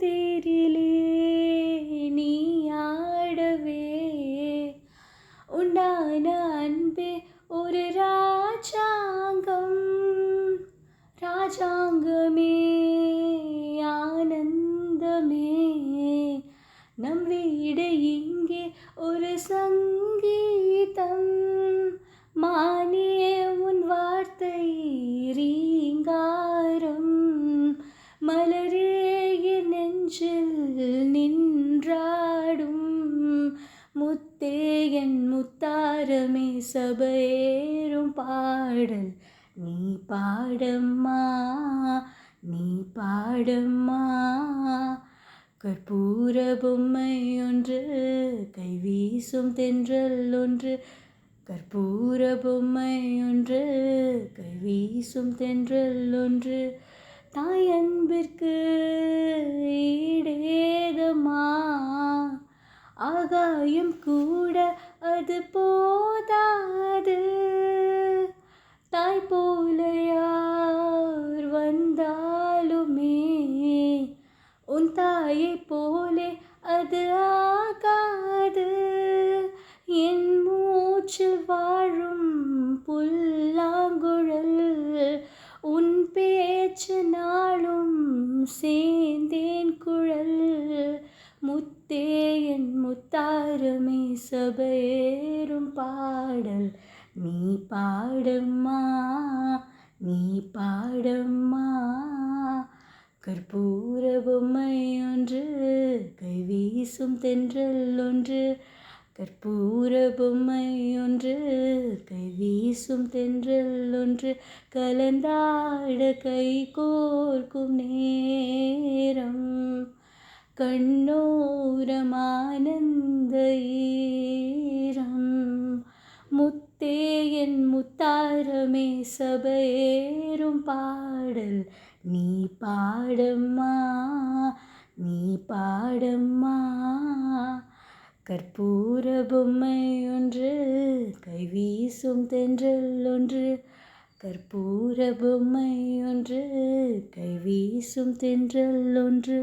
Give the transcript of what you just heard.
தேரிலே நீ ஆடவே உண்டான அன்பே ஒரு ராஜாங்கம். ராஜாங்கமே ஆனந்தமே நம் வீடு இங்கே ஒரு சங்கீதம். மானியே உன் வார்த்தை ரீங்காரம். மலரே என் நெஞ்சில் நின்றாடும். முத்தே என் முத்தாரமே சபையேறும் பாடல் நீ பாடம்மா, நீ பாடம்மா. கற்பூர பொம்மை ஒன்று, கைவீசும் தென்றல் ஒன்று. கற்பூர பொம்மை ஒன்று, கைவீசும் தென்றல் ஒன்று. தாய் அன்பிற்கு ஈடேதம்மா. ஆகாயம் கூட அது போதாது. தாய் போல யார் வந்தாலுமே உன் தாயை போலே அது ஆகாது. என் மூச்சில் வாழும் புல்லாங்குழல் உன் பேச்சு நாளும் சேர்ந்தேன் குழல். முத்தே என் முத்தாரமே சபையேறும் பாடல் நீ பாடம்மா, நீ பாடம்மா. கற்பூர பொம்மை ஒன்று, கைவீசும் தென்றல் ஒன்று. கற்பூர பொம்மை ஒன்று, கைவீசும் தென்றல் ஒன்று. கலந்தாட கை கோர்க்கும் நேரம் கண்ணோரம் ஆனந்த ஈரம். முத்தே என் முத்தாரமே சபையேறும் பாடல் நீ பாடம்மா, நீ பாடம்மா. கற்பூர பொம்மை ஒன்று, கைவீசும் தென்றல் ஒன்று. கற்பூர பொம்மை ஒன்று, கைவீசும் தென்றல் ஒன்று.